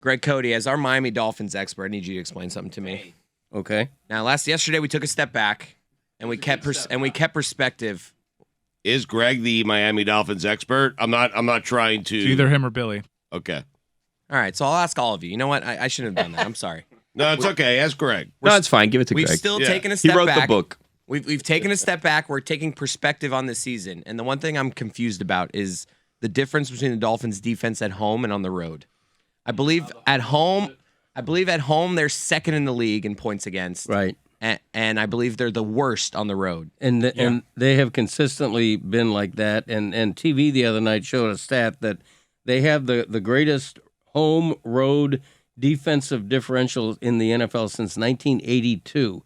Greg Cote, as our Miami Dolphins expert, I need you to explain something to me. Okay. Now, yesterday we took a step back and we kept perspective. Is Greg the Miami Dolphins expert? I'm not trying to. It's either him or Billy. Okay. All right, so I'll ask all of you. You know what? I shouldn't have done that. I'm sorry. No, it's okay. Ask Greg. No, it's fine. Give it to We've Greg. still taken a step He wrote back. the book. We've taken a step back. We're taking perspective on this season. And the one thing I'm confused about is the difference between the Dolphins' defense at home and on the road. I believe at home they're second in the league in points against. Right. And I believe they're the worst on the road. And they have consistently been like that. And TV the other night showed a stat that they have the greatest home road defensive differential in the NFL since 1982.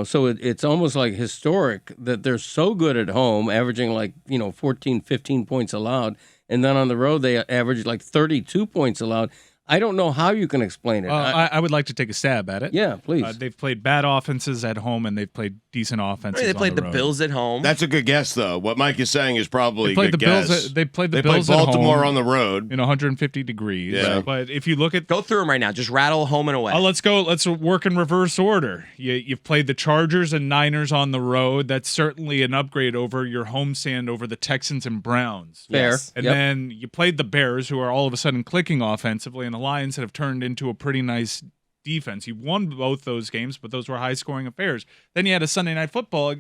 So it's almost like historic that they're so good at home, averaging 14, 15 points allowed. And then on the road, they average 32 points allowed. I don't know how you can explain it. I would like to take a stab at it. Yeah, please. They've played bad offenses at home, and they've played decent offenses. They played on the road. Bills at home. That's a good guess, though. What Mike is saying is probably They a good guess. They played They Bills played at Baltimore home on the road. in 150 degrees. Yeah. But if you look at Go through them right now. Just rattle home and away. let's go. Let's work in reverse order. You've played the Chargers and Niners on the road. That's certainly an upgrade over your homestand over the Texans and Browns. Fair. Yes. And Yep. then you played the Bears, who are all of a sudden clicking offensively, and the Lions that have turned into a pretty nice defense. You won both those games, but those were high-scoring affairs. Then you had a Sunday Night Football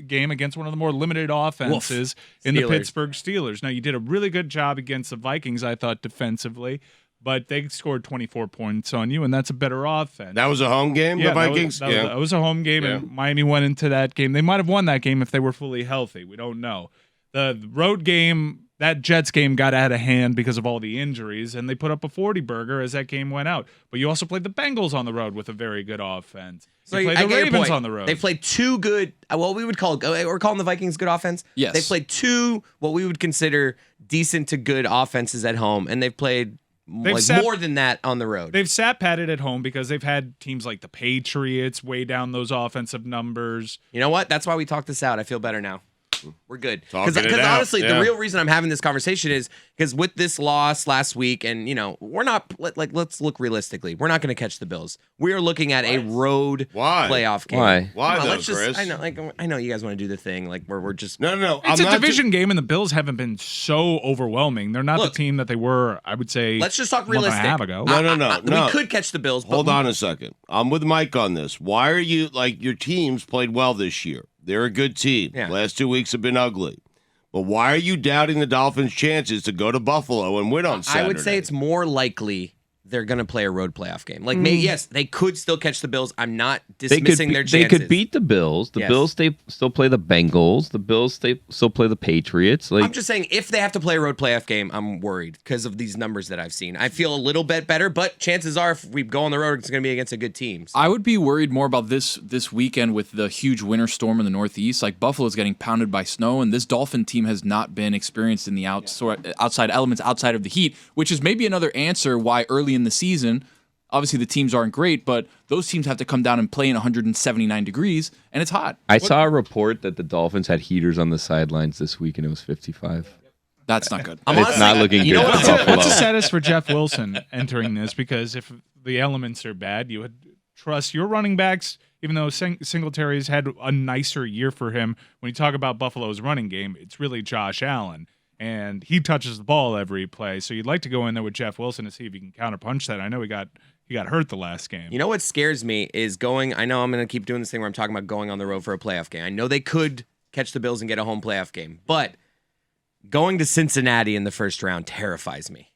game against one of the more limited offenses in the Steelers. Pittsburgh Steelers. Now, you did a really good job against the Vikings, I thought, defensively, but they scored 24 points on you, and that's a better offense. That was a home game, the Vikings? That was a home game, and Miami went into that game. They might have won that game if they were fully healthy. We don't know. The road game, that Jets game got out of hand because of all the injuries, and they put up a 40-burger as that game went out. But you also played the Bengals on the road with a very good offense. So You played I the get your Ravens point. on the road. They played two good, what we would call, we're calling the Vikings good offense. Yes. They played two, what we would consider decent to good offenses at home, and they've played more than that on the road. They've sat-patted at home because they've had teams like the Patriots weigh down those offensive numbers. You know what? That's why we talked this out. I feel better now. We're good. Talking it Because out, honestly, yeah. the real reason I'm having this conversation is because with this loss last week, and we're not let's look realistically. We're not going to catch the Bills. We are looking at a road Why? playoff game. Why? Why, Come on, though, let's just, Chris? I know you guys want to do the thing where we're just No. It's I'm a not division game, and the Bills haven't been so overwhelming. They're not Look, the team that they were, I would say, let's just talk a month and a realistic. half ago. No. We could catch the Bills. But Hold on a second. I'm with Mike on this. Why are you your teams played well this year? They're a good team. Yeah. Last 2 weeks have been ugly. But why are you doubting the Dolphins' chances to go to Buffalo and win on Saturday? I would say it's more likely they're going to play a road playoff game. Maybe, yes, they could still catch the Bills. I'm not dismissing their chances. They could beat the Bills. The Yes. Bills still play the Bengals. The Bills still play the Patriots. I'm just saying, if they have to play a road playoff game, I'm worried because of these numbers that I've seen. I feel a little bit better, but chances are, if we go on the road, it's going to be against a good team. I would be worried more about this weekend with the huge winter storm in the Northeast. Buffalo's getting pounded by snow, and this Dolphin team has not been experienced in the outside elements outside of the heat, which is maybe another answer why early in the season, obviously the teams aren't great, but those teams have to come down and play in 179 degrees, and it's hot. I saw a report that the Dolphins had heaters on the sidelines this week, and it was 55. That's not good. It's not looking good for What's Buffalo. the status for Jeff Wilson entering this? Because if the elements are bad, you would trust your running backs, even though Singletary's had a nicer year for him. When you talk about Buffalo's running game, it's really Josh Allen. And he touches the ball every play. So you'd like to go in there with Jeff Wilson to see if you can counterpunch that. I know he got hurt the last game. You know what scares me is I know I'm going to keep doing this thing where I'm talking about going on the road for a playoff game. I know they could catch the Bills and get a home playoff game, but going to Cincinnati in the first round terrifies me.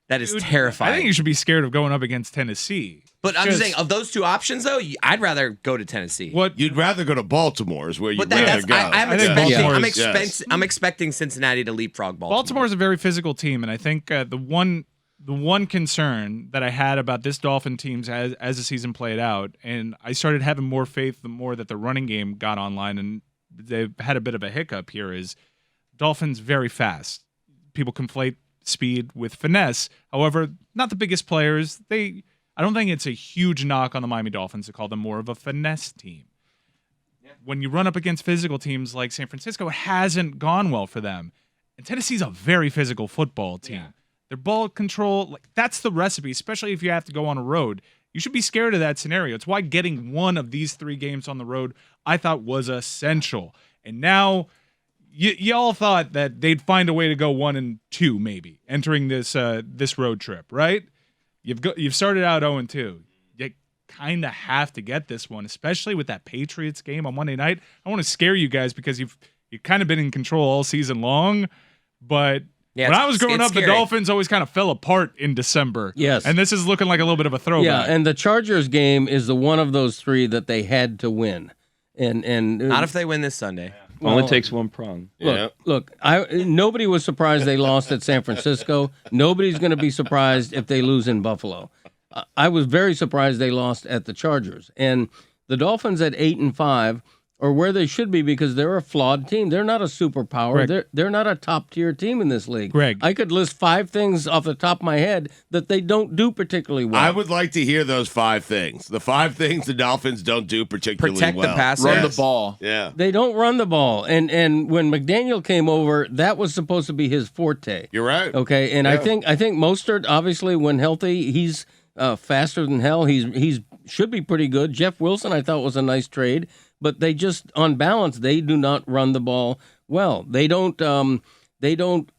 That is terrifying. I think you should be scared of going up against Tennessee. But I'm just saying, of those two options, though, I'd rather go to Tennessee. What You'd rather go to Baltimore is where you'd But rather go. I'm expecting Cincinnati to leapfrog Baltimore. Baltimore's a very physical team, and I think the one concern that I had about this Dolphin teams as the season played out, and I started having more faith the more that the running game got online, and they've had a bit of a hiccup here, is Dolphins very fast. People conflate speed with finesse. However, not the biggest players. I don't think it's a huge knock on the Miami Dolphins to call them more of a finesse team. Yeah. When you run up against physical teams like San Francisco, it hasn't gone well for them. And Tennessee's a very physical football team. their ball control. Like, that's the recipe, especially if you have to go on a road. You should be scared of that scenario. It's why getting one of these 3 games on the road I thought was essential. And now y'all thought that they'd find a way to go 1-2 maybe entering this road trip, right? You've started out 0-2. You kind of have to get this one, especially with that Patriots game on Monday night. I want to scare you guys because you've kind of been in control all season long, but when I was growing up, scary. the Dolphins always kind of fell apart in December. Yes. And this is looking like a little bit of a throwback. Yeah, and the Chargers game is the one of those 3 that they had to win. And Not if they win this Sunday. Only takes one prong. Look, nobody was surprised they lost at San Francisco. Nobody's going to be surprised if they lose in Buffalo. I was very surprised they lost at the Chargers. And the Dolphins at 8-5 are where they should be because they're a flawed team. They're not a superpower. Greg. They're not a top-tier team in this league. Greg. I could list 5 things off the top of my head that they don't do particularly well. I would like to hear those 5 things. The 5 things the Dolphins don't do particularly Protect well. the passer. Run the ball. Yeah. They don't run the ball. And when McDaniel came over, that was supposed to be his forte. You're right. Okay, and Yeah. I think Mostert, obviously, when healthy, he's faster than hell. He's should be pretty good. Jeff Wilson, I thought, was a nice trade, but they just, on balance, they do not run the ball well. They don't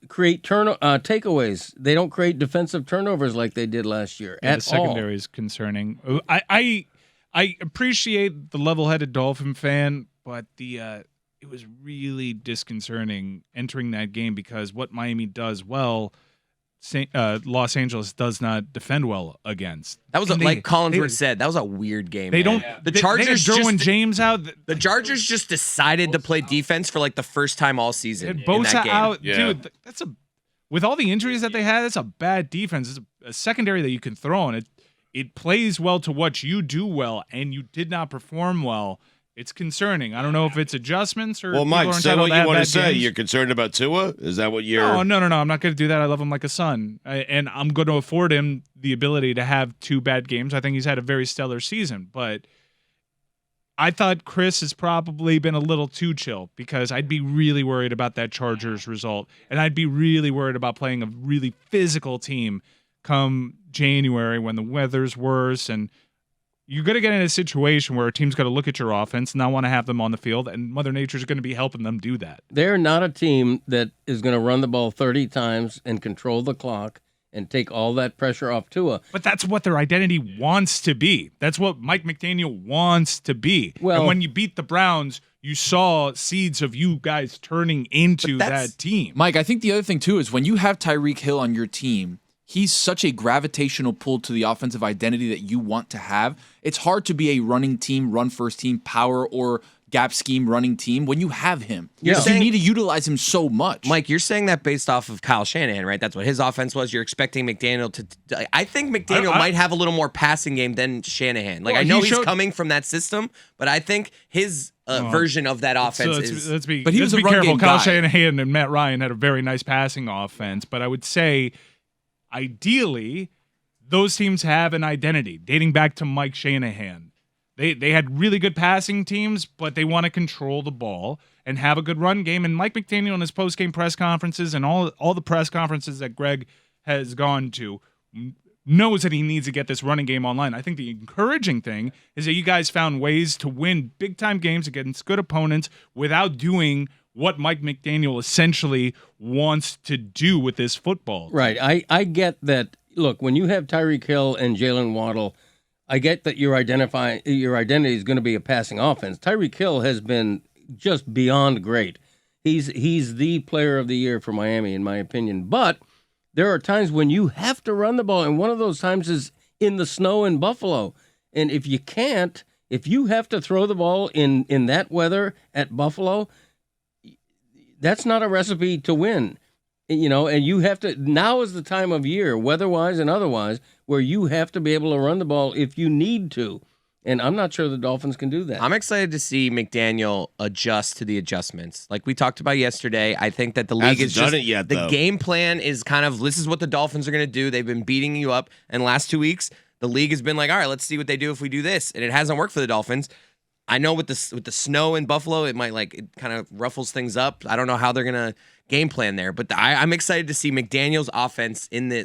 create takeaways. They don't create defensive turnovers like they did last year Yeah, at the secondary is concerning. I appreciate the level-headed Dolphin fan, but it was really disconcerting entering that game because what Miami does well, Los Angeles does not defend well against. That was like Collinsworth said. That was a weird game. They man. don't. The they Chargers had Derwin just, James out. The Chargers just decided to play defense for like the first time all season. And in Bosa that game. out, Yeah. dude. That's with all the injuries that they had. That's a bad defense. It's a secondary that you can throw on. It plays well to what you do well, and you did not perform well. It's concerning. I don't know if it's adjustments or. Well, Mike, people are say entitled what have you want to bad say. games. You're concerned about Tua? Is that what you're... No. I'm not going to do that. I love him like a son, and I'm going to afford him the ability to have 2 bad games. I think he's had a very stellar season, but I thought Chris has probably been a little too chill because I'd be really worried about that Chargers result, and I'd be really worried about playing a really physical team come January when the weather's worse and you're going to get in a situation where a team's going to look at your offense and not want to have them on the field, and Mother Nature's going to be helping them do that. They're not a team that is going to run the ball 30 times and control the clock and take all that pressure off Tua. But that's what their identity wants to be. That's what Mike McDaniel wants to be. Well, and when you beat the Browns, you saw seeds of you guys turning into that team. Mike, I think the other thing, too, is when you have Tyreek Hill on your team, he's such a gravitational pull to the offensive identity that you want to have. It's hard to be a running team, run-first team, power, or gap scheme running team when you have him. Yeah. You need to utilize him so much. Mike, you're saying that based off of Kyle Shanahan, right? That's what his offense was. You're expecting McDaniel to. I think McDaniel might have a little more passing game than Shanahan. Like, Well, I know he he's showed- coming from that system, but I think his version of that offense is. Let's be, But he let's was a be run careful. game Kyle guy. Shanahan and Matt Ryan had a very nice passing offense, but I would say ideally those teams have an identity dating back to Mike Shanahan. They had really good passing teams, but they want to control the ball and have a good run game. And Mike McDaniel in his post-game press conferences and all the press conferences that Greg has gone to knows that he needs to get this running game online. I think the encouraging thing is that you guys found ways to win big-time games against good opponents without doing what Mike McDaniel essentially wants to do with this football. Right. I get that. Look, when you have Tyreek Hill and Jalen Waddle, I get that your identity is going to be a passing offense. Tyreek Hill has been just beyond great. He's the player of the year for Miami, in my opinion. But there are times when you have to run the ball, and one of those times is in the snow in Buffalo. And if you can't, if you have to throw the ball in that weather at Buffalo, that's not a recipe to win. You know, and you have to, now is the time of year, weather-wise and otherwise, where you have to be able to run the ball if you need to. And I'm not sure the Dolphins can do that. I'm excited to see McDaniel adjust to the adjustments. Like we talked about yesterday, I think that the league Hasn't is done just it yet, the though. game plan is kind of this is what the Dolphins are going to do. They've been beating you up, and last 2 weeks the league has been like, all right, let's see what they do if we do this, and it hasn't worked for the Dolphins. I know with the snow in Buffalo, it might it kind of ruffles things up. I don't know how they're gonna game plan there, but I'm excited to see McDaniel's offense in the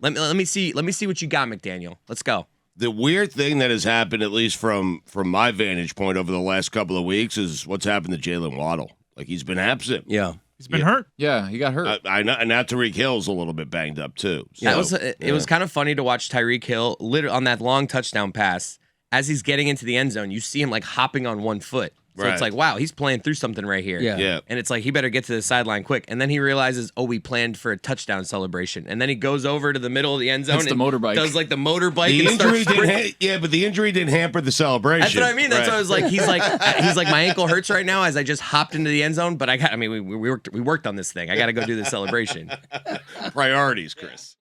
Let me see what you got, McDaniel. Let's go. The weird thing that has happened, at least from my vantage point over the last couple of weeks, is what's happened to Jalen Waddle. He's been absent. Yeah. He's been hurt. Yeah, he got hurt. I know, and now Tyreek Hill's a little bit banged up too. So, It was kind of funny to watch Tyreek Hill on that long touchdown pass. As he's getting into the end zone, you see him hopping on one foot. So it's wow, he's playing through something right here. Yeah. And it's he better get to the sideline quick. And then he realizes, we planned for a touchdown celebration. And then he goes over to the middle of the end zone That's and the motorbike. does the motorbike The and injury starts sprinting. but the injury didn't hamper the celebration. That's what I mean. That's Right. what I was he's like, my ankle hurts right now as I just hopped into the end zone, but we worked on this thing. I got to go do the celebration. Priorities, Chris.